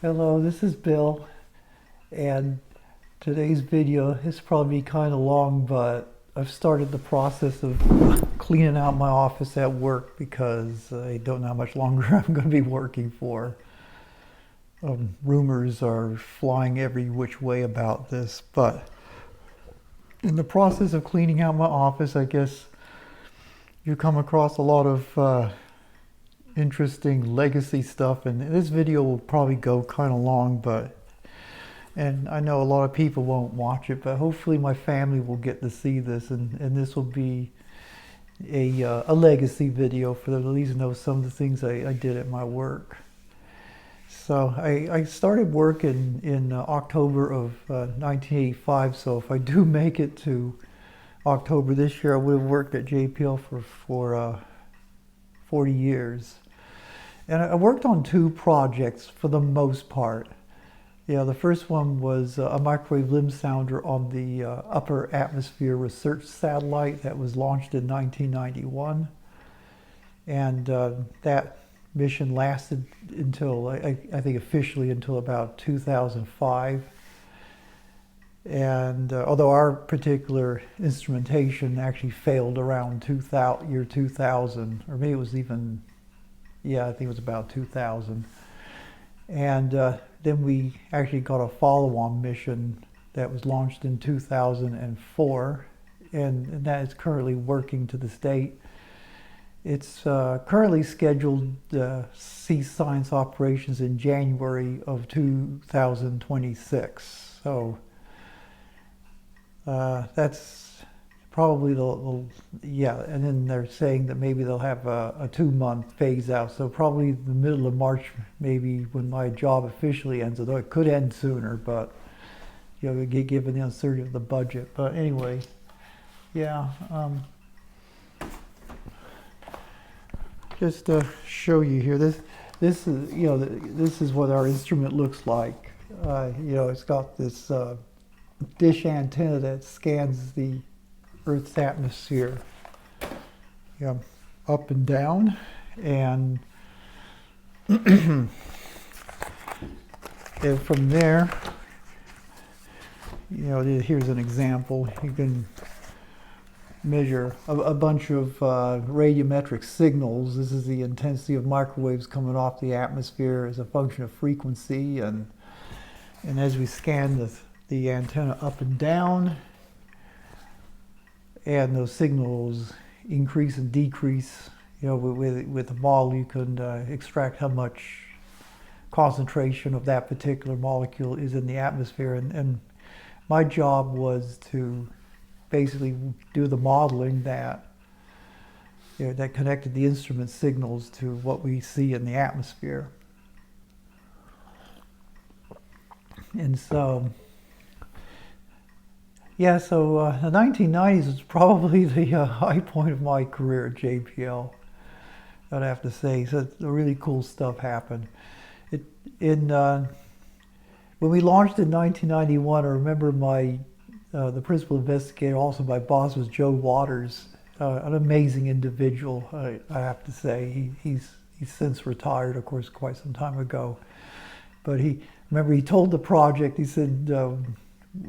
Hello, this is Bill, and today's video is probably kind of long, but I've started the process of cleaning out my office at work because I don't know how much longer I'm going to be working for. Rumors are flying every which way about this, but in the process of cleaning out my office, I guess you come across a lot of interesting legacy stuff, and this video will probably go kind of long, and I know a lot of people won't watch it, but hopefully my family will get to see this, and this will be a legacy video for them to at least know some of the things I did at my work. So I started work in October of 1985, so if I do make it to October this year, I would have worked at JPL for 40 years. And I worked on two projects for the most part. Yeah, the first one was a microwave limb sounder on the upper atmosphere research satellite that was launched in 1991. And that mission lasted until, I think officially until about 2005. And although our particular instrumentation actually failed around year 2000, or maybe it was even, yeah, I think it was about 2000. And then we actually got a follow-on mission that was launched in 2004, and that is currently working to this date. It's currently scheduled to cease science operations in January of 2026. So that's probably yeah, and then they're saying that maybe they'll have a 2-month phase out. So probably the middle of March, maybe when my job officially ends, although it could end sooner, but you know, given the uncertainty of the budget. But anyway, yeah, just to show you here, this is, you know, this is what our instrument looks like. You know, it's got this dish antenna that scans the Earth's atmosphere, you know, up and down, and and from there, you know, here's an example. You can measure a bunch of radiometric signals. This is the intensity of microwaves coming off the atmosphere as a function of frequency, and as we scan the antenna up and down, and those signals increase and decrease. You know, with the model, you can extract how much concentration of that particular molecule is in the atmosphere. And my job was to basically do the modeling that, you know, that connected the instrument signals to what we see in the atmosphere. And so, yeah, so the 1990s was probably the high point of my career at JPL, I'd have to say. So the really cool stuff happened. When we launched in 1991, I remember the principal investigator, also my boss, was Joe Waters, an amazing individual, I have to say. He's since retired, of course, quite some time ago. But he told the project, he said,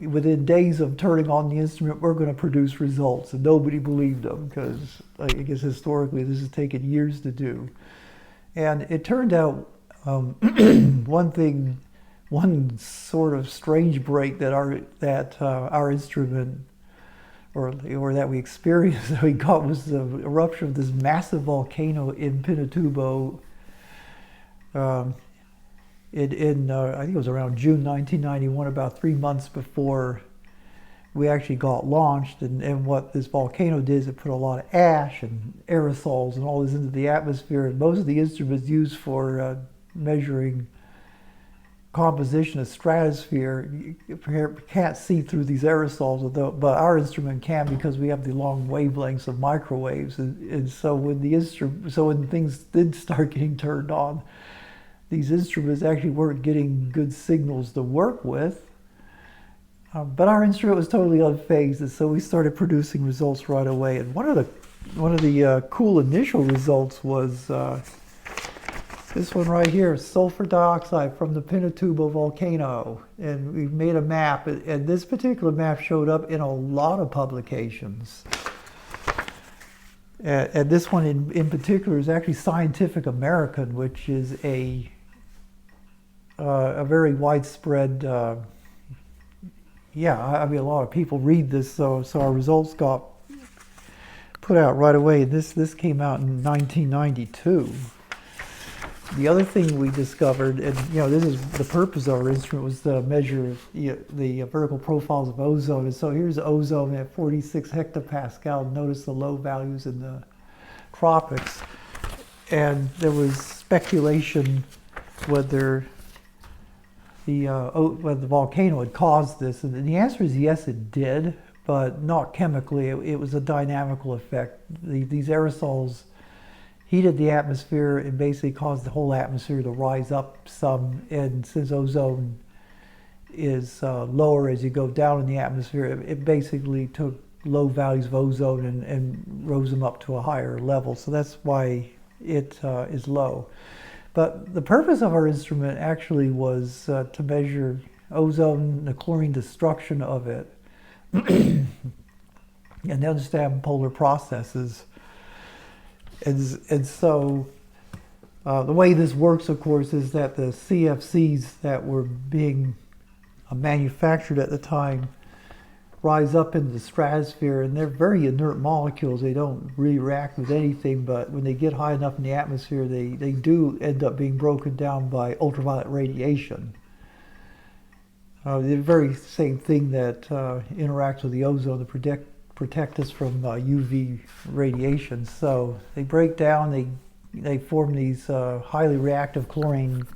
within days of turning on the instrument, we're going to produce results. And nobody believed him because I guess historically this has taken years to do. And it turned out one sort of strange break that our instrument, or that we experienced, that we got, was the eruption of this massive volcano in Pinatubo. I think it was around June 1991, about 3 months before we actually got launched. And what this volcano did is it put a lot of ash and aerosols and all this into the atmosphere. And most of the instruments used for measuring composition of stratosphere, you can't see through these aerosols, but our instrument can, because we have the long wavelengths of microwaves. And so when things did start getting turned on, these instruments actually weren't getting good signals to work with. But our instrument was totally unfazed, and so we started producing results right away. And one of the cool initial results was This one right here is sulfur dioxide from the Pinatubo volcano. And we made a map, and this particular map showed up in a lot of publications. And this one in particular is actually Scientific American, which is a very widespread, yeah, I mean, a lot of people read this, so our results got put out right away. This came out in 1992. The other thing we discovered, and this is the purpose of our instrument, was to measure the vertical profiles of ozone. And so here's ozone at 46 hectopascal. Notice the low values in the tropics. And there was speculation whether the volcano had caused this. And the answer is yes, it did, but not chemically. It was a dynamical effect. These aerosols heated the atmosphere and basically caused the whole atmosphere to rise up some. And since ozone is lower as you go down in the atmosphere, it basically took low values of ozone and rose them up to a higher level. So that's why it is low. But the purpose of our instrument actually was to measure ozone, the chlorine destruction of it, and to understand polar processes. And so the way this works, of course, is that the CFCs that were being manufactured at the time rise up into the stratosphere, and they're very inert molecules. They don't really react with anything, but when they get high enough in the atmosphere, they do end up being broken down by ultraviolet radiation. The very same thing that interacts with the ozone to protect us from UV radiation. So they break down, they form these highly reactive chlorine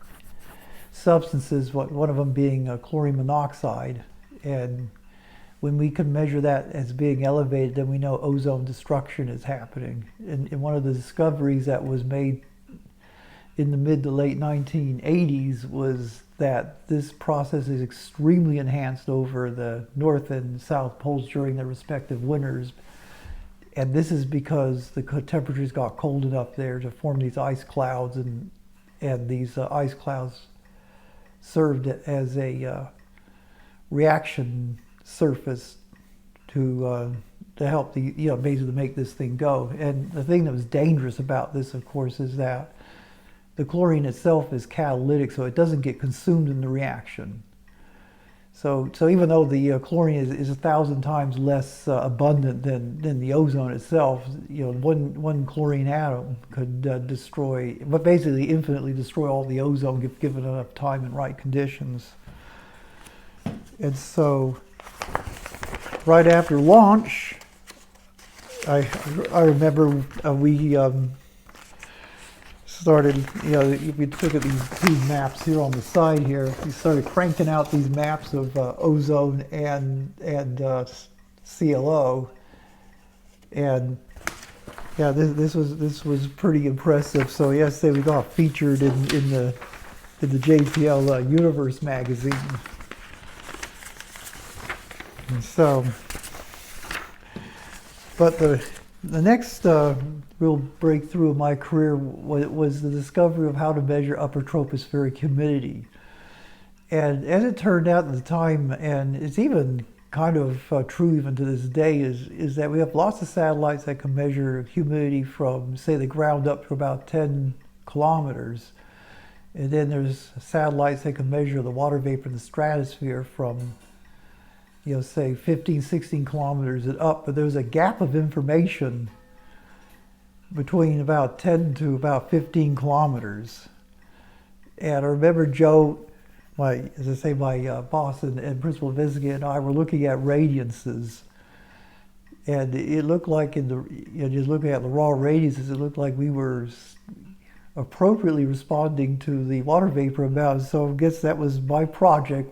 substances, one of them being chlorine monoxide. And when we can measure that as being elevated, then we know ozone destruction is happening. And one of the discoveries that was made in the mid to late 1980s was that this process is extremely enhanced over the North and South poles during their respective winters. And this is because the temperatures got cold enough there to form these ice clouds, and these ice clouds served as a reaction surface to help basically to make this thing go. And the thing that was dangerous about this, of course, is that the chlorine itself is catalytic, so it doesn't get consumed in the reaction. So even though the chlorine is 1,000 times less abundant than the ozone itself, one chlorine atom could destroy, but basically infinitely destroy all the ozone if given enough time and right conditions. And so right after launch, I remember we started, we took at these maps here on the side here. We started cranking out these maps of ozone and CLO, and yeah, this was pretty impressive. So yesterday we got featured in the JPL Universe magazine. And so, but the next real breakthrough of my career was the discovery of how to measure upper tropospheric humidity. And as it turned out at the time, and it's even kind of true even to this day, is that we have lots of satellites that can measure humidity from, say, the ground up to about 10 kilometers. And then there's satellites that can measure the water vapor in the stratosphere from, say 15, 16 kilometers and up, but there's a gap of information between about 10 to about 15 kilometers. And I remember Joe, my boss and principal investigator, and I were looking at radiances, and it looked like just looking at the raw radiances, it looked like we were appropriately responding to the water vapor amount. So I guess that was my project,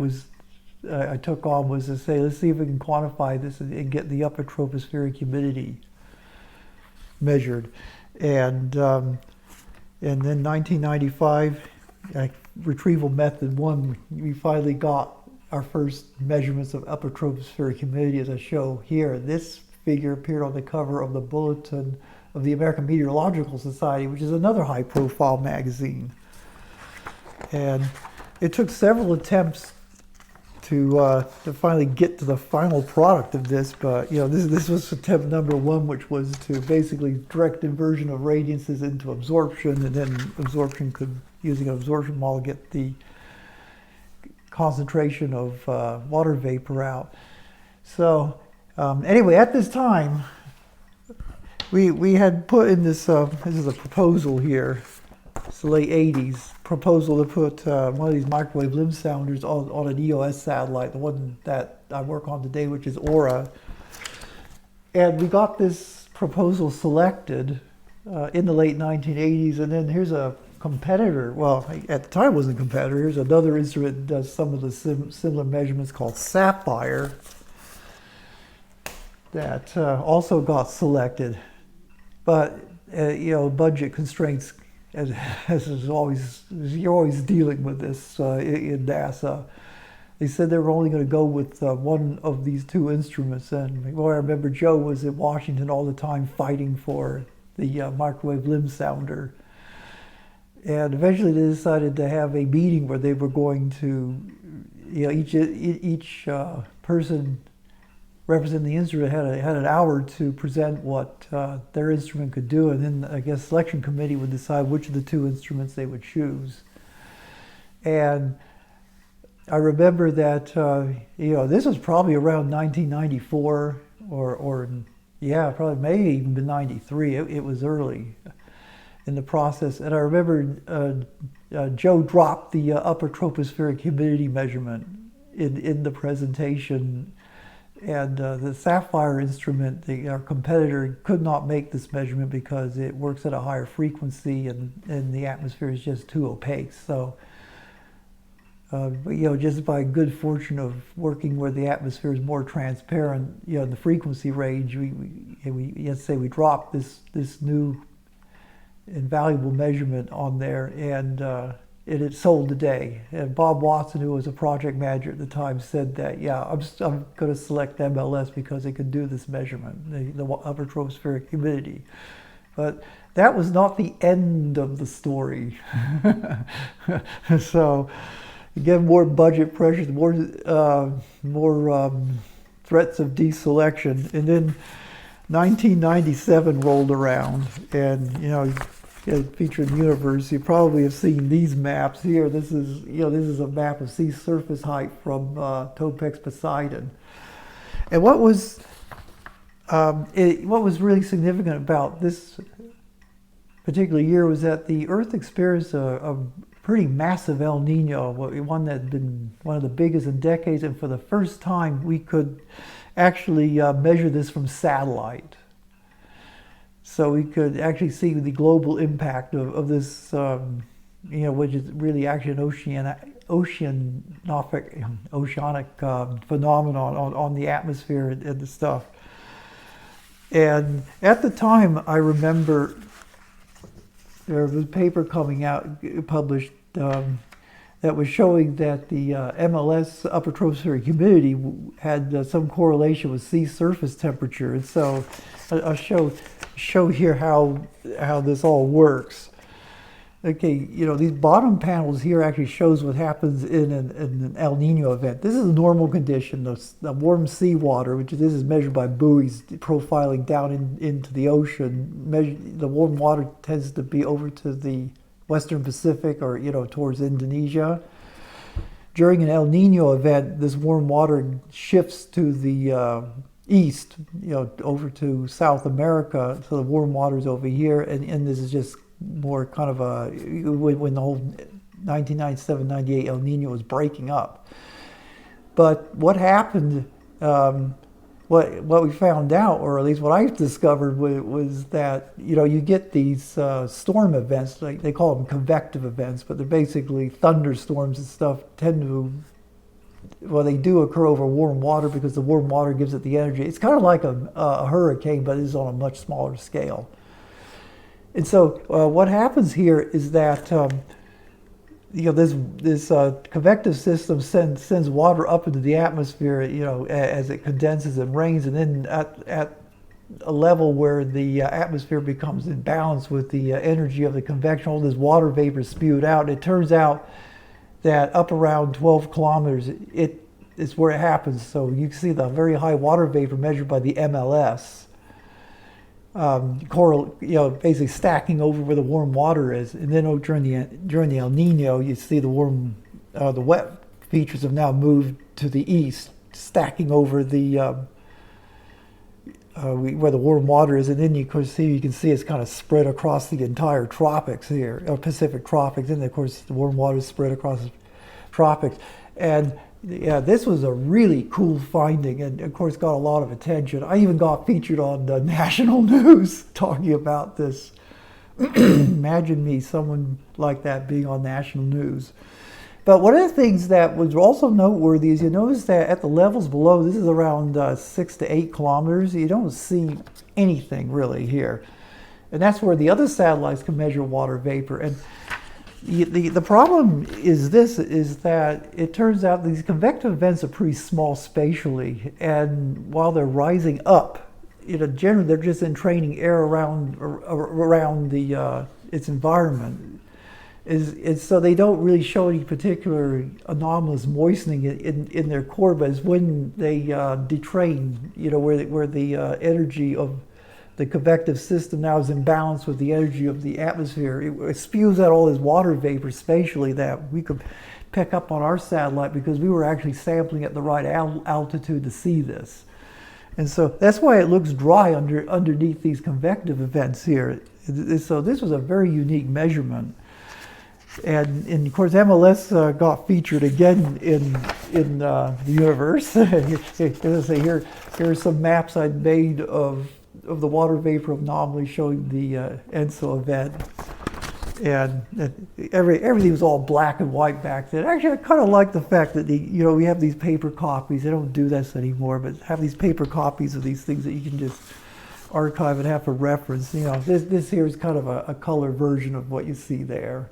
I took on, was to say, let's see if we can quantify this and get the upper tropospheric humidity measured. And then 1995, retrieval method 1, we finally got our first measurements of upper tropospheric humidity, as I show here. This figure appeared on the cover of the Bulletin of the American Meteorological Society, which is another high-profile magazine. And it took several attempts to finally get to the final product of this, but this was attempt number one, which was to basically direct inversion of radiances into absorption, and then absorption could, using an absorption model, get the concentration of water vapor out. So anyway, at this time, we had put in this, this is a proposal here, it's the late 80s, proposal to put one of these microwave limb sounders on an EOS satellite, the one that I work on today, which is Aura. And we got this proposal selected in the late 1980s, and then here's a competitor, well, at the time it wasn't a competitor, here's another instrument that does some of the similar measurements called Sapphire that also got selected. But, budget constraints, as is always, you're always dealing with this in NASA. They said they were only going to go with one of these two instruments. And I remember Joe was in Washington all the time fighting for the microwave limb sounder. And eventually they decided to have a meeting where they were going to, each person representing the instrument had an hour to present what their instrument could do, and then I guess selection committee would decide which of the two instruments they would choose. And I remember that this was probably around 1994, or yeah, probably maybe even been 93. It was early in the process, and I remember Joe dropped the upper tropospheric humidity measurement in the presentation. And the Sapphire instrument, our competitor, could not make this measurement because it works at a higher frequency, and the atmosphere is just too opaque. So, just by good fortune of working where the atmosphere is more transparent, in the frequency range, let's say we dropped this new invaluable measurement on there, and it sold the day. And Bob Watson, who was a project manager at the time, said that, yeah, I'm going to select MLS because it could do this measurement, the upper tropospheric humidity. But that was not the end of the story. So, again, more budget pressures, more threats of deselection. And then 1997 rolled around, and, featured in the universe. You probably have seen these maps here. This is a map of sea surface height from Topex Poseidon. And what was really significant about this particular year was that the Earth experienced a pretty massive El Nino, one that had been one of the biggest in decades, and for the first time we could actually measure this from satellite. So we could actually see the global impact of this, which is really actually an oceanic phenomenon on the atmosphere and the stuff. And at the time, I remember there was a paper coming out, published, that was showing that the MLS, upper tropospheric humidity, had some correlation with sea surface temperature. And so I'll show here how this all works. Okay, these bottom panels here actually shows what happens in an El Nino event. This is a normal condition. The warm seawater, this is measured by buoys profiling down into the ocean. The warm water tends to be over to the Western Pacific, or towards Indonesia. During an El Nino event, this warm water shifts to the east, over to South America. So the warm water is over here, and this is just more kind of when the whole 1997-98 El Nino was breaking up. But what happened, what we found out, or at least what I discovered, was that you get these storm events, like they call them convective events, but they're basically thunderstorms and stuff. They do occur over warm water because the warm water gives it the energy. It's kind of like a hurricane, but it's on a much smaller scale. And so what happens here is that this convective system sends water up into the atmosphere, as it condenses and rains, and then at a level where the atmosphere becomes in balance with the energy of the convection, all this water vapor is spewed out. It turns out that up around 12 kilometers, it is where it happens. So you can see the very high water vapor measured by the MLS. Basically stacking over where the warm water is, and then during the El Nino, you see the wet features have now moved to the east, stacking over the where the warm water is, and then you can see it's kind of spread across the entire tropics here, or Pacific tropics, and of course the warm water is spread across the tropics, and yeah, this was a really cool finding, and of course got a lot of attention. I even got featured on the national news talking about this. Imagine me, someone like that, being on national news. But one of the things that was also noteworthy is you notice that at the levels below, this is around 6 to 8 kilometers, you don't see anything really here. And that's where the other satellites can measure water vapor. And the problem is that it turns out these convective events are pretty small spatially, and while they're rising up, generally they're just entraining air around its environment. So they don't really show any particular anomalous moistening in their core, but it's when they detrain, where the energy of the convective system now is in balance with the energy of the atmosphere. It spews out all this water vapor spatially that we could pick up on our satellite because we were actually sampling at the right altitude to see this. And so that's why it looks dry underneath these convective events here. So this was a very unique measurement. And of course, MLS got featured again in the universe. Here are some maps I'd made of the water vapor anomaly showing the ENSO event, and everything was all black and white back then. Actually, I kind of like the fact that we have these paper copies. They don't do this anymore, but have these paper copies of these things that you can just archive and have for reference. This here is kind of a color version of what you see there.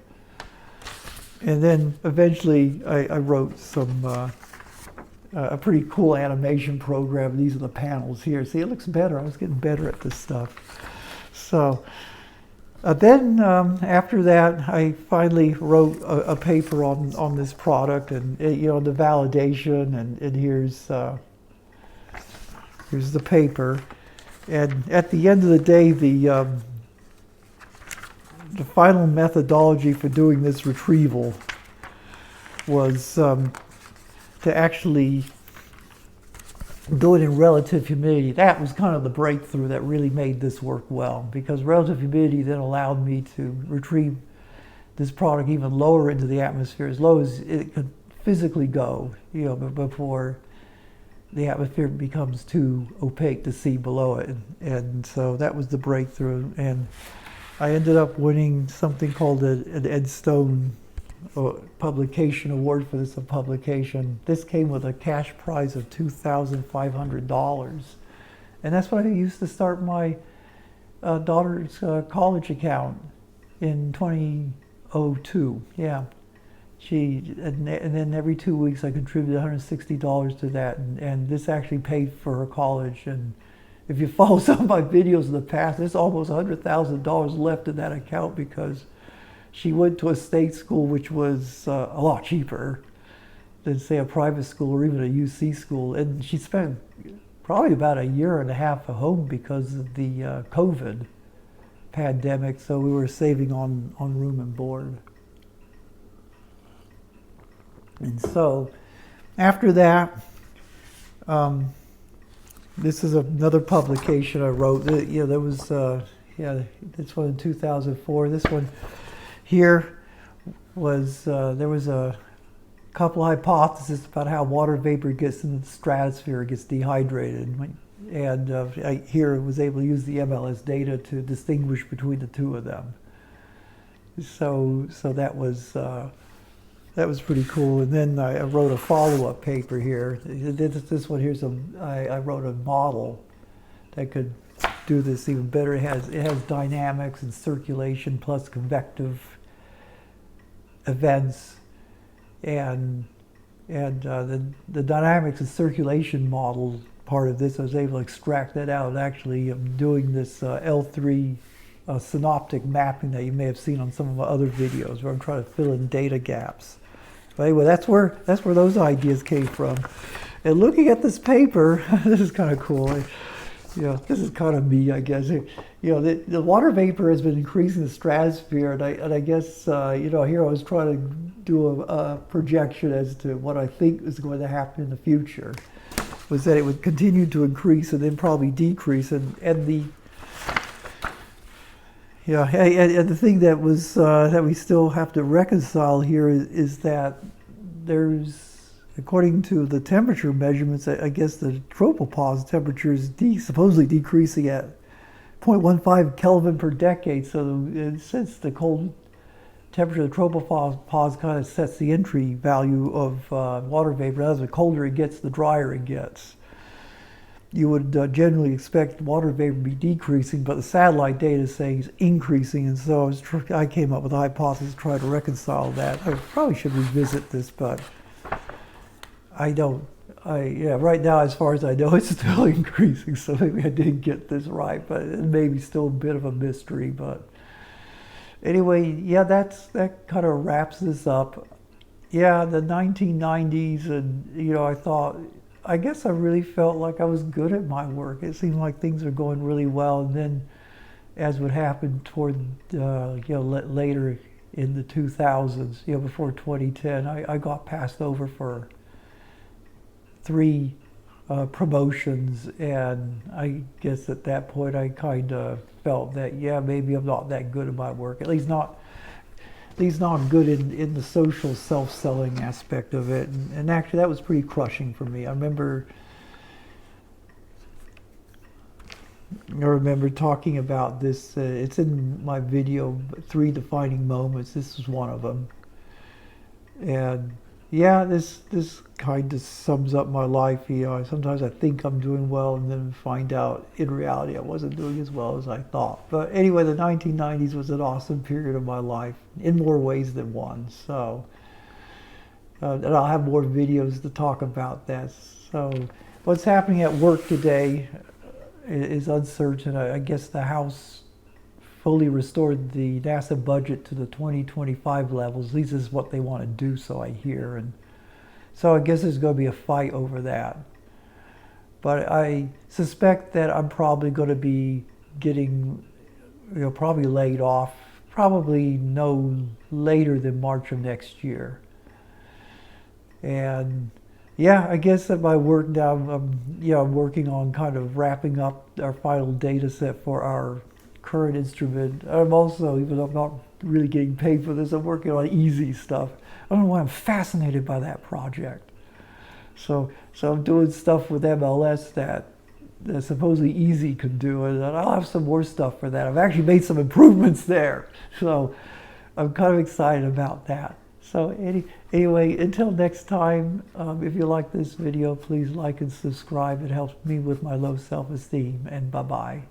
And then eventually, I wrote a pretty cool animation program. These are the panels here. See, it looks better. I was getting better at this stuff. So then after that, I finally wrote a paper on this product, and the validation. And here's the paper. And at the end of the day, the final methodology for doing this retrieval was to actually do it in relative humidity. That was kind of the breakthrough that really made this work well, because relative humidity then allowed me to retrieve this product even lower into the atmosphere, as low as it could physically go, before the atmosphere becomes too opaque to see below it. And so that was the breakthrough. And I ended up winning something called an Ed Stone publication award for this publication. This came with a cash prize of $2,500, and that's what I used to start my daughter's college account in 2002. Yeah, and then every 2 weeks I contributed $160 to that, and this actually paid for her college. And if you follow some of my videos in the past, there's almost $100,000 left in that account, because she went to a state school which was a lot cheaper than, say, a private school or even a UC school. And she spent probably about a year and a half at home because of the COVID pandemic, so we were saving on room and board. And so after that, this is another publication I wrote. There was, this one in 2004. This one here was, there was a couple hypotheses about how water vapor gets into the stratosphere, it gets dehydrated. And I here was able to use the MLS data to distinguish between the two of them. So that was pretty cool. And then I wrote a follow-up paper here. This one here's I wrote a model that could do this even better. It has dynamics and circulation plus convective events, and the dynamics and circulation model part of this, I was able to extract that out. And actually, I'm doing this L3 synoptic mapping that you may have seen on some of my other videos, where I'm trying to fill in data gaps. But anyway, that's where those ideas came from. And looking at this paper, this is kind of cool. This is kind of me, I guess. The water vapor has been increasing in the stratosphere, and I guess here I was trying to do a projection as to what I think is going to happen in the future. Was that it would continue to increase and then probably decrease, and the thing that was that we still have to reconcile here is that there's, according to the temperature measurements, I guess the tropopause temperature is supposedly decreasing at 0.15 Kelvin per decade. So since the cold temperature of the tropopause kind of sets the entry value of water vapor, as the colder it gets, the drier it gets. You would generally expect water vapor to be decreasing, but the satellite data is saying it's increasing, and so I came up with a hypothesis to try to reconcile that. I probably should revisit this, but I don't. Right now, as far as I know, it's still increasing, so maybe I didn't get this right, but it may be still a bit of a mystery. But anyway, that kind of wraps this up. Yeah, the 1990s, and I guess I really felt like I was good at my work. It seemed like things were going really well, and then, as would happen toward later in the 2000s, before 2010, I got passed over for 3 promotions, and I guess at that point I kind of felt that maybe I'm not that good at my work, at least not good in the social self-selling aspect of it, and actually that was pretty crushing for me. I remember talking about this. It's in my video, 3 Defining Moments. This was one of them, and this kind of sums up my life. Sometimes I think I'm doing well, and then find out in reality I wasn't doing as well as I thought. But anyway, the 1990s was an awesome period of my life in more ways than one. So, and I'll have more videos to talk about that. So, what's happening at work today is uncertain. I guess the House fully restored the NASA budget to the 2025 levels. At least this is what they want to do, so I hear. And so I guess there's going to be a fight over that. But I suspect that I'm probably going to be getting, probably laid off, probably no later than March of next year. And I guess at my work now, I'm working on kind of wrapping up our final data set for our current instrument. I'm also, even though I'm not really getting paid for this, I'm working on easy stuff. I don't know why I'm fascinated by that project. So I'm doing stuff with MLS that supposedly easy could do, and I'll have some more stuff for that. I've actually made some improvements there, so I'm kind of excited about that. So anyway, until next time, if you like this video, please like and subscribe. It helps me with my low self-esteem, and bye-bye.